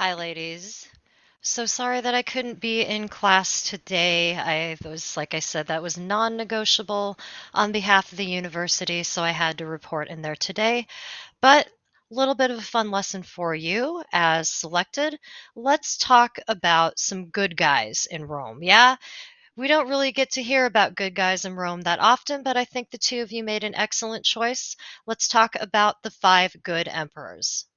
Hi, ladies. So sorry that I couldn't be in class today. Like I said, that was non-negotiable on behalf of the university, so I had to report in there today. But a little bit of a fun lesson for you as selected. Let's talk about some good guys in Rome. Yeah, we don't really get to hear about good guys in Rome that often, but I think the two of you made an excellent choice. Let's talk about the five good emperors.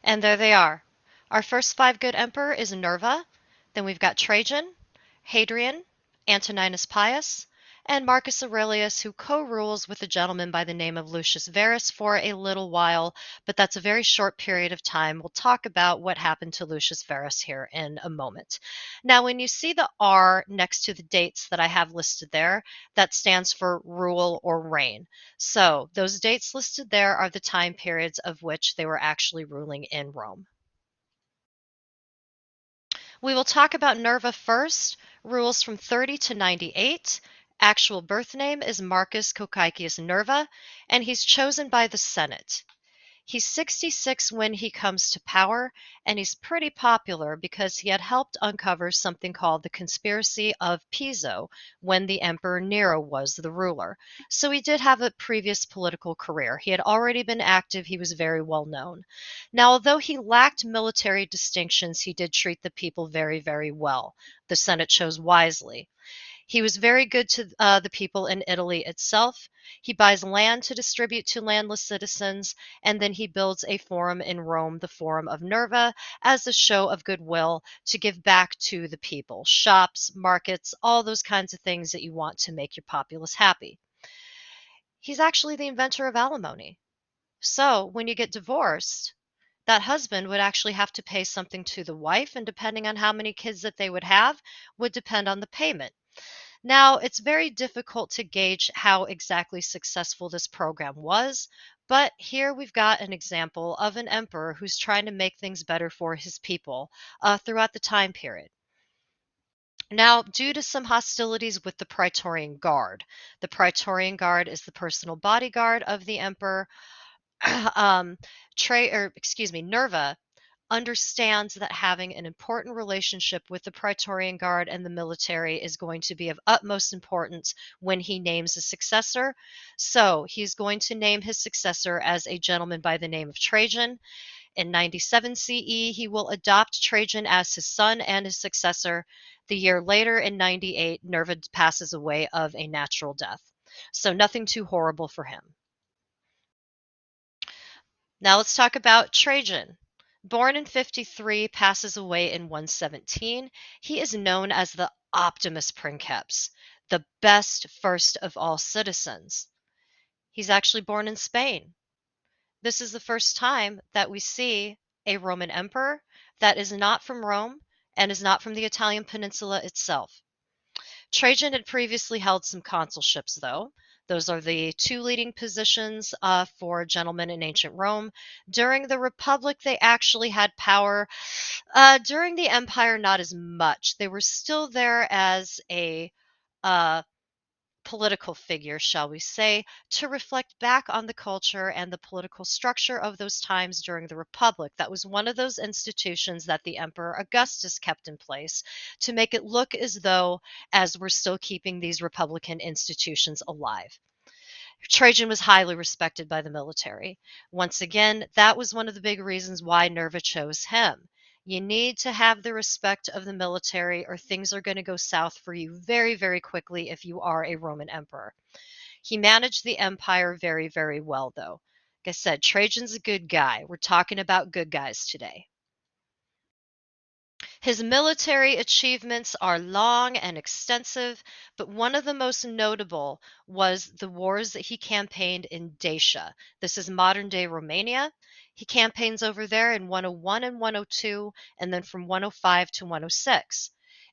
And there they are. Our first five good emperor is Nerva. Then we've got Trajan, Hadrian, Antoninus Pius, and Marcus Aurelius, who co rules with a gentleman by the name of Lucius Verus for a little while, but that's a very short period of time. We'll talk about what happened to Lucius Verus here in a moment. Now, when you see the R next to the dates that I have listed there, that stands for rule or reign. So those dates listed there are the time periods of which they were actually ruling in Rome. We will talk about Nerva first, rules from 30 to 98. Actual birth name is Marcus Cocaecius Nerva, and he's chosen by the Senate. He's 66 when he comes to power, and he's pretty popular because he had helped uncover something called the conspiracy of Piso when the Emperor Nero was the ruler. So he did have a previous political career. He had already been active, he was very well known. Now, although he lacked military distinctions, he did treat the people very, very well. The Senate chose wisely. He was very good to the people in Italy itself. He buys land to distribute to landless citizens, and then he builds a forum in Rome, the Forum of Nerva, as a show of goodwill to give back to the people. Shops, markets, all those kinds of things that you want to make your populace happy. He's actually the inventor of alimony. So when you get divorced, that husband would actually have to pay something to the wife, and depending on how many kids that they would have, would depend on the payment. Now, it's very difficult to gauge how exactly successful this program was, but here we've got an example of an emperor who's trying to make things better for his people throughout the time period. Now, due to some hostilities with the Praetorian Guard, the Praetorian Guard is the personal bodyguard of the emperor. um, Nerva understands that having an important relationship with the Praetorian Guard and the military is going to be of utmost importance when he names a successor. So he's going to name his successor as a gentleman by the name of Trajan. In 97 CE, he will adopt Trajan as his son and his successor. The year later, in 98, Nerva passes away of a natural death. So nothing too horrible for him. Now let's talk about Trajan. Born in 53, passes away in 117. He is known as the Optimus Princeps, the best first of all citizens. He's actually born in Spain. This is the first time that we see a Roman emperor that is not from Rome and is not from the Italian peninsula itself. Trajan had previously held some consulships, though. Those are the two leading positions for gentlemen in ancient Rome. During the Republic, they actually had power. During the Empire, not as much. They were still there as a uh, political figure, shall we say, to reflect back on the culture and the political structure of those times during the Republic. That was one of those institutions that the Emperor Augustus kept in place to make it look as though as we're still keeping these Republican institutions alive. Trajan was highly respected by the military. Once again, that was one of the big reasons why Nerva chose him. You need to have the respect of the military, or things are going to go south for you very, very quickly if you are a Roman emperor. He managed the empire very, very well, though. Like I said, Trajan's a good guy. We're talking about good guys today. His military achievements are long and extensive, but one of the most notable was the wars that he campaigned in Dacia. This is modern day Romania. He campaigns over there in 101 and 102, and then from 105 to 106.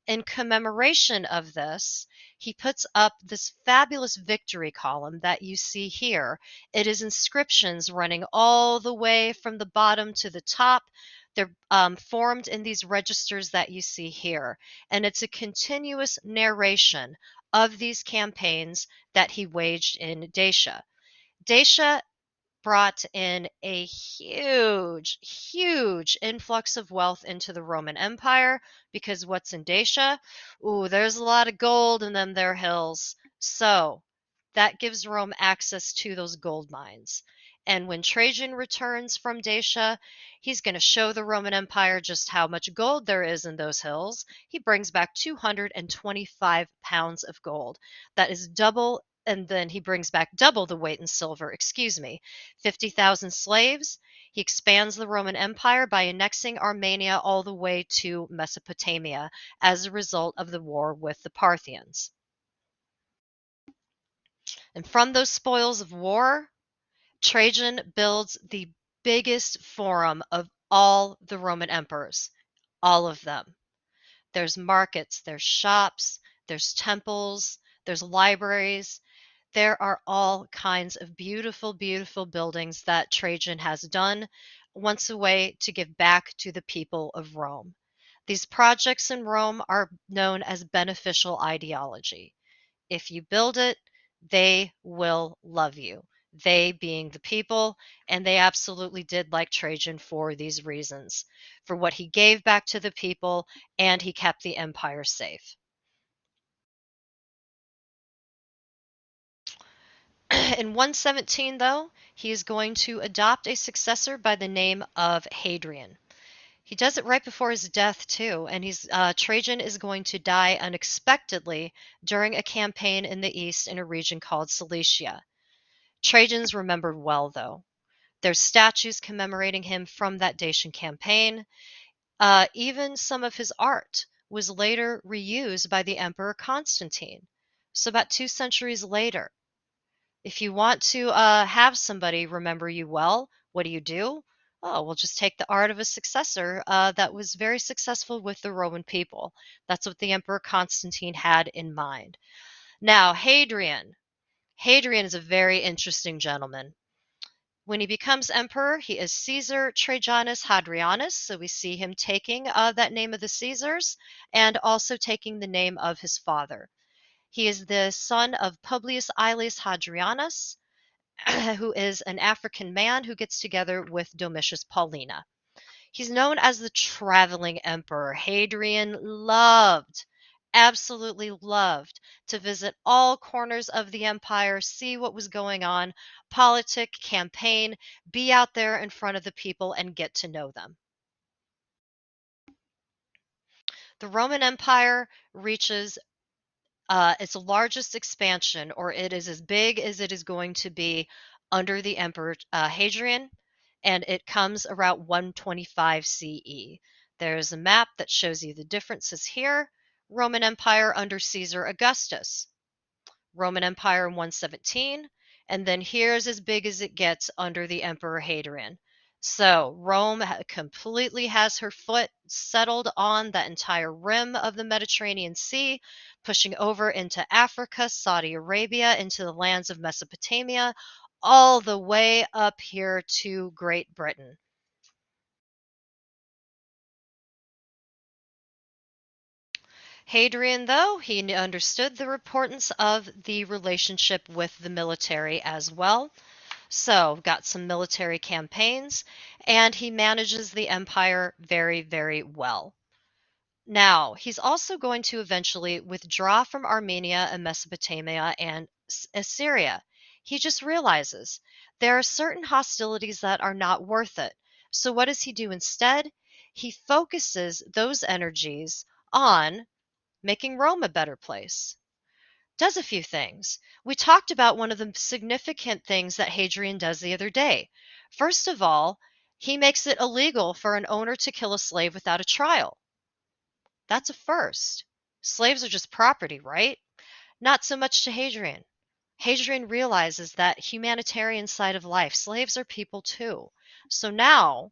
In commemoration of this, he puts up this fabulous victory column that you see here. It is inscriptions running all the way from the bottom to the top. They're formed in these registers that you see here, and it's a continuous narration of these campaigns that he waged in Dacia. Dacia brought in a huge, huge influx of wealth into the Roman Empire because what's in Dacia? Ooh, there's a lot of gold in them there hills. So that gives Rome access to those gold mines. And when Trajan returns from Dacia, he's going to show the Roman Empire just how much gold there is in those hills. He brings back 225 pounds of gold. That is double, and then he brings back double the weight in silver, 50,000 slaves. He expands the Roman Empire by annexing Armenia all the way to Mesopotamia as a result of the war with the Parthians. And from those spoils of war, Trajan builds the biggest forum of all the Roman emperors, all of them. There's markets, there's shops, there's temples, there's libraries. There are all kinds of beautiful, beautiful buildings that Trajan has done once a way to give back to the people of Rome. These projects in Rome are known as beneficial ideology. If you build it, they will love you. They being the people, and they absolutely did like Trajan for these reasons, for what he gave back to the people, and he kept the empire safe. In 117, though, he is going to adopt a successor by the name of Hadrian. He does it right before his death too, and he's Trajan is going to die unexpectedly during a campaign in the east in a region called Cilicia. Trajan's remembered well, though. There's statues commemorating him from that Dacian campaign. Even some of his art was later reused by the Emperor Constantine. So about 2 centuries later, if you want to have somebody remember you well, what do? Oh, we'll just take the art of a successor that was very successful with the Roman people. That's what the Emperor Constantine had in mind. Now, Hadrian. Hadrian is a very interesting gentleman. When he becomes emperor, he is Caesar Trajanus Hadrianus. So we see him taking that name of the Caesars and also taking the name of his father. He is the son of Publius Aelius Hadrianus, who is an African man who gets together with Domitius Paulina. He's known as the traveling emperor. Hadrian loved, absolutely loved, to visit all corners of the empire, see what was going on, politic, campaign, be out there in front of the people and get to know them. The Roman Empire reaches its largest expansion, or it is as big as it is going to be under the Emperor Hadrian, and it comes around 125 CE. There's a map that shows you the differences here. Roman Empire under Caesar Augustus, Roman Empire in 117, and then here's as big as it gets under the Emperor Hadrian. So Rome completely has her foot settled on that entire rim of the Mediterranean Sea, pushing over into Africa, Saudi Arabia, into the lands of Mesopotamia, all the way up here to Great Britain. Hadrian, though, he understood the importance of the relationship with the military as well. So, got some military campaigns, and he manages the empire very, very well. Now, he's also going to eventually withdraw from Armenia and Mesopotamia and Assyria. He just realizes there are certain hostilities that are not worth it. So, what does he do instead? He focuses those energies on making Rome a better place. Does a few things. We talked about one of the significant things that Hadrian does the other day. First of all, he makes it illegal for an owner to kill a slave without a trial. That's a first. Slaves are just property, right? Not so much to Hadrian. Hadrian realizes that humanitarian side of life, slaves are people too. So now,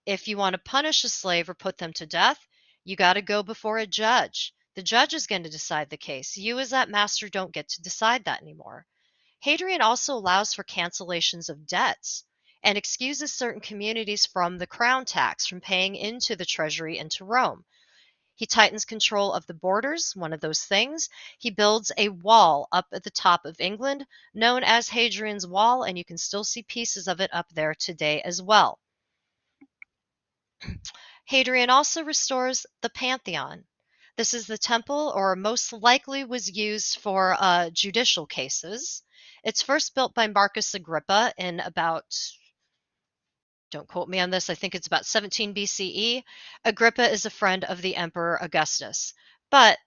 if you want to punish a slave or put them to death, you got to go before a judge. The judge is going to decide the case. You, as that master, don't get to decide that anymore. Hadrian also allows for cancellations of debts and excuses certain communities from the crown tax, from paying into the treasury into Rome. He tightens control of the borders, one of those things. He builds a wall up at the top of England, known as Hadrian's Wall, and you can still see pieces of it up there today as well. Hadrian also restores the Pantheon. This is the temple, or most likely was used for judicial cases. It's first built by Marcus Agrippa in about, don't quote me on this, I think it's about 17 BCE. Agrippa is a friend of the Emperor Augustus. But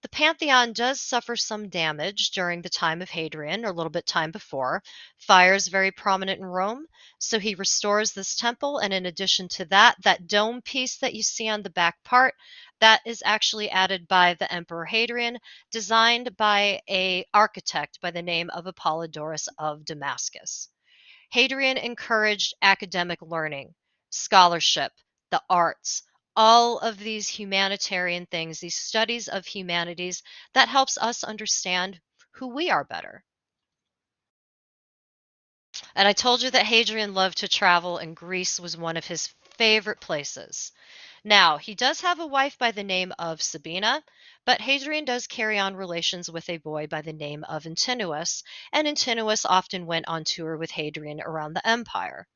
the Pantheon does suffer some damage during the time of Hadrian, or a little bit time before. Fire is very prominent in Rome, so he restores this temple, and in addition to that, that dome piece that you see on the back part, that is actually added by the Emperor Hadrian, designed by an architect by the name of Apollodorus of Damascus. Hadrian encouraged academic learning, scholarship, the arts, all of these humanitarian things, these studies of humanities that helps us understand who we are better. And I told you that Hadrian loved to travel, and Greece was one of his favorite places. Now, he does have a wife by the name of Sabina, but Hadrian does carry on relations with a boy by the name of Antinous, and Antinous often went on tour with Hadrian around the empire.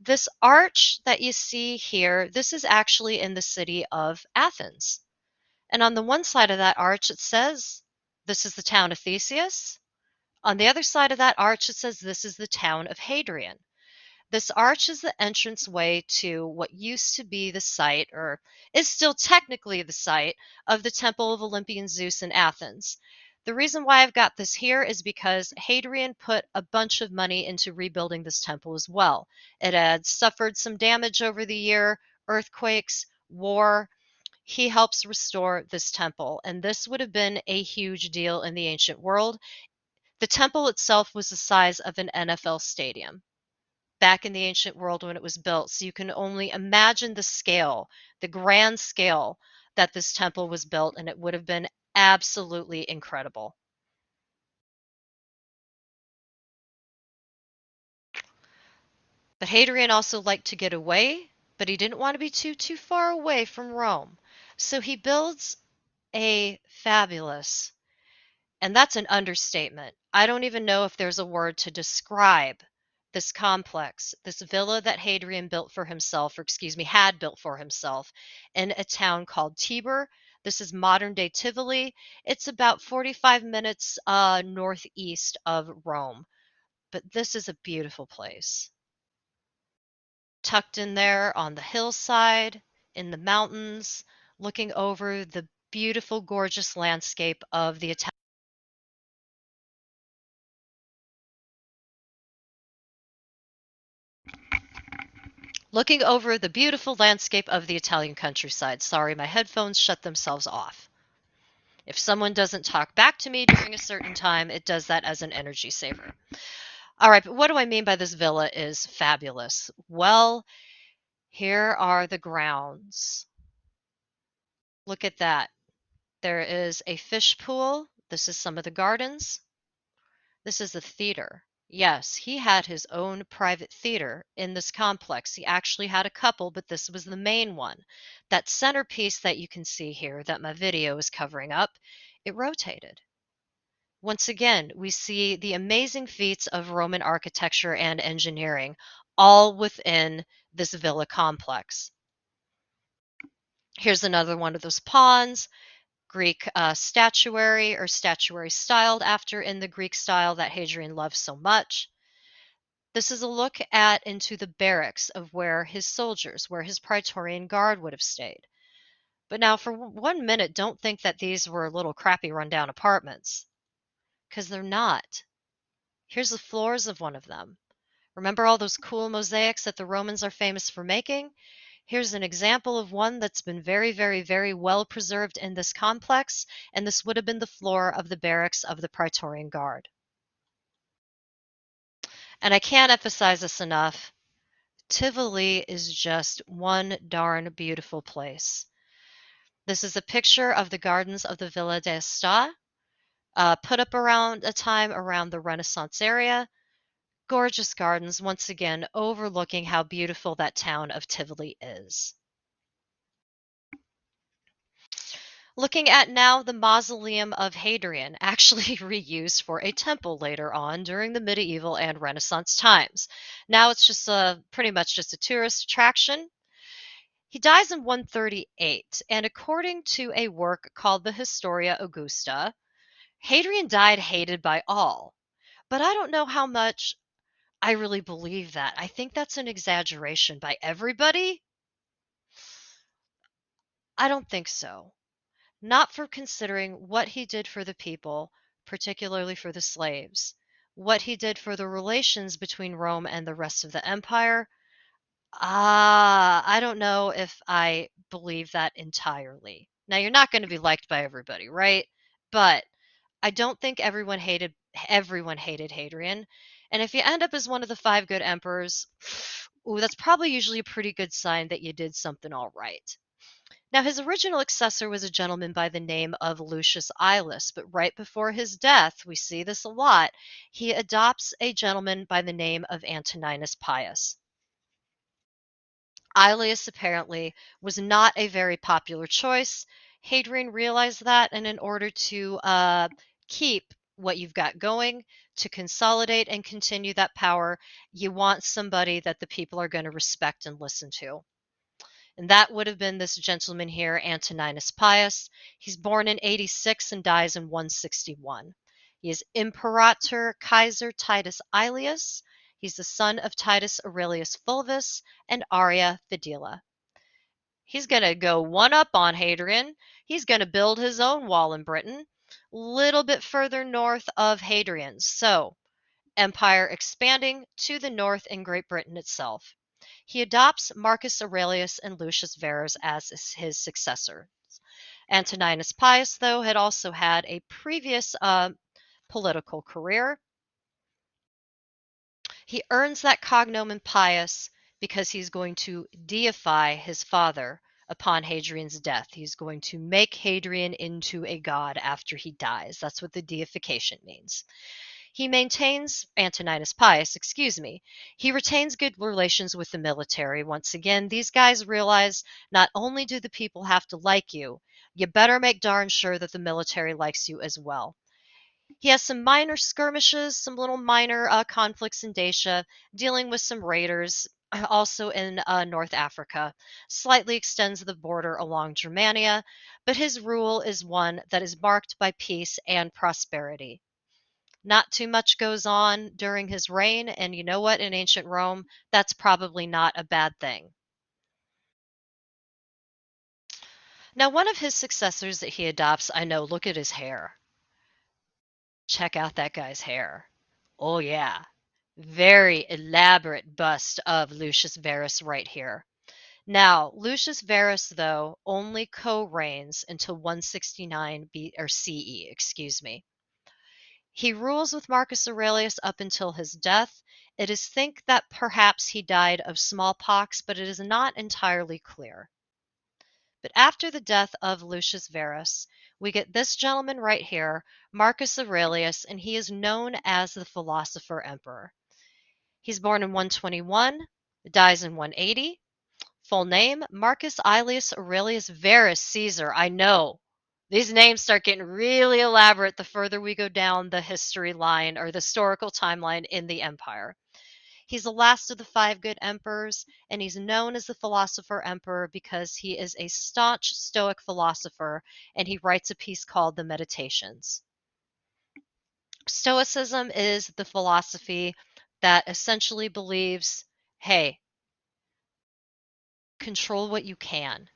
This arch that you see here, this is actually in the city of Athens. And on the one side of that arch, it says, this is the town of Theseus. On the other side of that arch, it says, this is the town of Hadrian. This arch is the entrance way to what used to be the site, or is still technically the site, of the Temple of Olympian Zeus in Athens. The reason why I've got this here is because Hadrian put a bunch of money into rebuilding this temple as well. It had suffered some damage over the year, earthquakes, war. He helps restore this temple, and this would have been a huge deal in the ancient world. The temple itself was the size of an NFL stadium back in the ancient world when it was built. So you can only imagine the scale, the grand scale that this temple was built, and it would have been absolutely incredible. But Hadrian also liked to get away, but he didn't want to be too far away from Rome. So he builds a fabulous, and that's an understatement. I don't even know if there's a word to describe this complex, this villa that Hadrian built for himself, or excuse me, had built for himself in a town called Tibur. This is modern day Tivoli. It's about 45 minutes northeast of Rome. But this is a beautiful place. Tucked in there on the hillside, in the mountains, looking over the beautiful, gorgeous landscape of the Italian. Looking over the beautiful landscape of the Italian countryside. Sorry, my headphones shut themselves off. If someone doesn't talk back to me during a certain time, it does that as an energy saver. All right, but what do I mean by this villa is fabulous? Well, here are the grounds. Look at that. There is a fish pool. This is some of the gardens. This is a theater. Yes, he had his own private theater in this complex. He actually had a couple, but this was the main one. That centerpiece that you can see here that my video is covering up, it rotated. Once again, we see the amazing feats of Roman architecture and engineering all within this villa complex. Here's another one of those ponds, Greek statuary, or statuary styled after in the Greek style that Hadrian loved so much. This is a look at into the barracks of where his soldiers, where his Praetorian Guard would have stayed. But now, for one minute, don't think that these were little crappy rundown apartments, because they're not. Here's the floors of one of them. Remember all those cool mosaics that the Romans are famous for making? Here's an example of one that's been very, very, very well preserved in this complex, and this would have been the floor of the barracks of the Praetorian Guard. And I can't emphasize this enough. Tivoli is just one darn beautiful place. This is a picture of the gardens of the Villa d'Esta, put up around a time around the Renaissance area. Gorgeous gardens, once again, overlooking how beautiful that town of Tivoli is. Looking at now the mausoleum of Hadrian, actually reused for a temple later on during the medieval and Renaissance times. Now it's just pretty much just a tourist attraction. He dies in 138, and according to a work called the Historia Augusta, Hadrian died hated by all. But I don't know how much I really believe that. I think that's an exaggeration by everybody. I don't think so. Not for considering what he did for the people, particularly for the slaves, what he did for the relations between Rome and the rest of the empire. I don't know if I believe that entirely. Now, you're not going to be liked by everybody, right? But I don't think everyone hated Hadrian. And if you end up as one of the five good emperors, ooh, that's probably usually a pretty good sign that you did something all right. Now, his original successor was a gentleman by the name of Lucius Aulus, but right before his death, we see this a lot, he adopts a gentleman by the name of Antoninus Pius. Aulus apparently was not a very popular choice. Hadrian realized that, and in order to keep what you've got going, to consolidate and continue that power, you want somebody that the people are going to respect and listen to. And that would have been this gentleman here, Antoninus Pius. He's born in 86 and dies in 161. He is Imperator Kaiser Titus Aelius. He's the son of Titus Aurelius Fulvus and Arria Fidela. He's going to go one up on Hadrian. He's going to build his own wall in Britain, a little bit further north of Hadrian's. So, empire expanding to the north in Great Britain itself. He adopts Marcus Aurelius and Lucius Verus as his successors. Antoninus Pius, though, had also had a previous political career. He earns that cognomen Pius because he's going to deify his father upon Hadrian's death. He's going to make Hadrian into a god after he dies. That's what the deification means. He maintains, Antoninus Pius, excuse me, he retains good relations with the military. Once again, these guys realize not only do the people have to like you, you better make darn sure that the military likes you as well. He has some minor skirmishes, some little minor conflicts in Dacia, dealing with some raiders, also in North Africa, slightly extends the border along Germania, but his rule is one that is marked by peace and prosperity. Not too much goes on during his reign, and you know what? In ancient Rome, that's probably not a bad thing. Now, one of his successors that he adopts, I know, look at his hair. Check out that guy's hair. Oh, yeah. Very elaborate bust of Lucius Verus right here. Now, Lucius Verus, though, only co-reigns until 169 CE, excuse me. He rules with Marcus Aurelius up until his death. It is think that perhaps he died of smallpox, but it is not entirely clear. But after the death of Lucius Verus, we get this gentleman right here, Marcus Aurelius, and he is known as the philosopher emperor. He's born in 121, dies in 180. Full name, Marcus Aelius Aurelius Verus Caesar. I know. These names start getting really elaborate the further we go down the history line or the historical timeline in the empire. He's the last of the five good emperors, and he's known as the philosopher emperor because he is a staunch Stoic philosopher, and he writes a piece called the Meditations. Stoicism is the philosophy that essentially believes, hey, control what you can.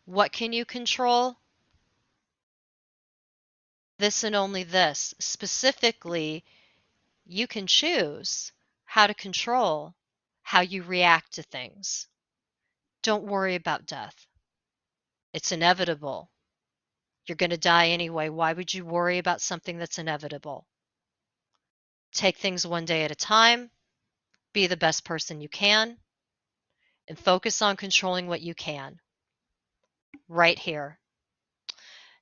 What can you control? This and only this. Specifically, you can choose how to control how you react to things. Don't worry about death. It's inevitable. You're going to die anyway. Why would you worry about something that's inevitable? Take things one day at a time, be the best person you can, and focus on controlling what you can. Right here.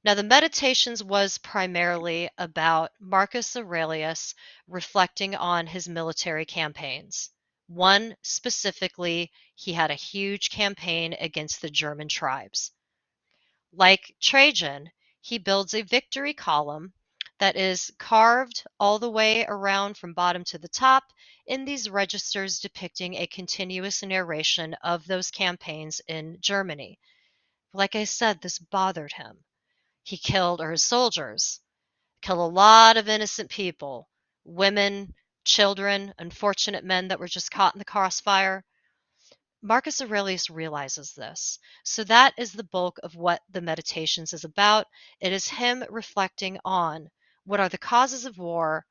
Now, the Meditations was primarily about Marcus Aurelius reflecting on his military campaigns. One specifically, he had a huge campaign against the German tribes. Like Trajan, he builds a victory column that is carved all the way around from bottom to the top in these registers depicting a continuous narration of those campaigns in Germany. Like I said, this bothered him. He killed, or his soldiers, killed a lot of innocent people, women, children, unfortunate men that were just caught in the crossfire. Marcus Aurelius realizes this. So that is the bulk of what the Meditations is about. It is him reflecting on what are the causes of war?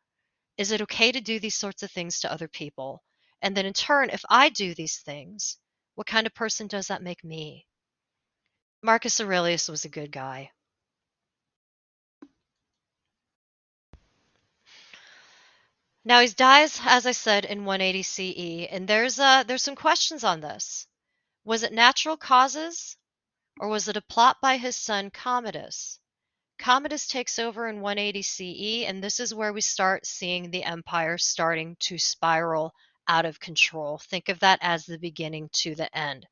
Is it okay to do these sorts of things to other people? And then in turn, if I do these things, what kind of person does that make me? Marcus Aurelius was a good guy. Now he dies, as I said, in 180 CE, and there's some questions on this. Was it natural causes, or was it a plot by his son Commodus? Commodus takes over in 180 CE, and this is where we start seeing the empire starting to spiral out of control. Think of that as the beginning to the end.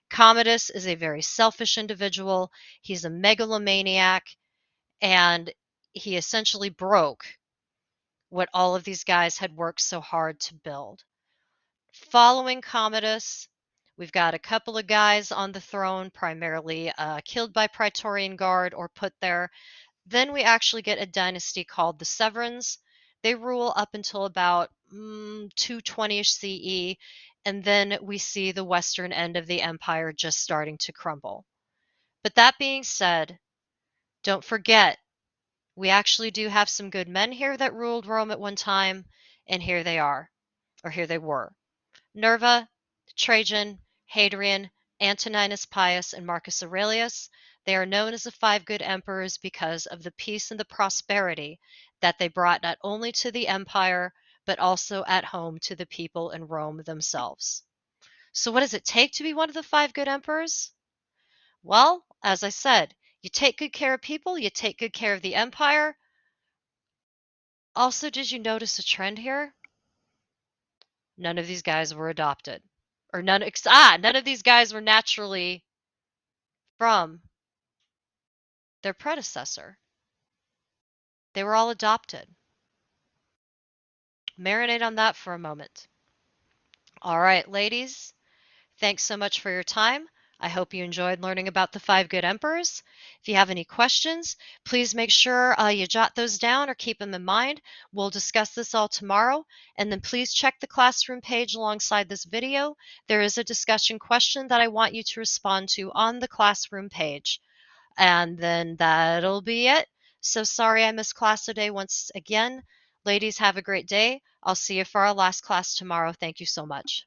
Commodus is a very selfish individual. He's a megalomaniac, and he essentially broke what all of these guys had worked so hard to build. Following Commodus, we've got a couple of guys on the throne, primarily killed by Praetorian Guard or put there. Then we actually get a dynasty called the Severans. They rule up until about 220-ish CE, and then we see the western end of the empire just starting to crumble. But that being said, don't forget, we actually do have some good men here that ruled Rome at one time, and here they are, or here they were. Nerva, Trajan, Hadrian, Antoninus Pius, and Marcus Aurelius. They are known as the five good emperors because of the peace and the prosperity that they brought not only to the empire, but also at home to the people in Rome themselves. So, what does it take to be one of the five good emperors? Well, as I said, you take good care of people, you take good care of the empire. Also, did you notice a trend here? None of these guys were adopted. Or none of these guys were naturally from their predecessor. They were all adopted. Marinate on that for a moment. All right, ladies, thanks so much for your time. I hope you enjoyed learning about the five good emperors. If you have any questions, please make sure you jot those down or keep them in mind. We'll discuss this all tomorrow. And then please check the classroom page alongside this video. There is a discussion question that I want you to respond to on the classroom page. And then that'll be it. So sorry I missed class today once again. Ladies, have a great day. I'll see you for our last class tomorrow. Thank you so much.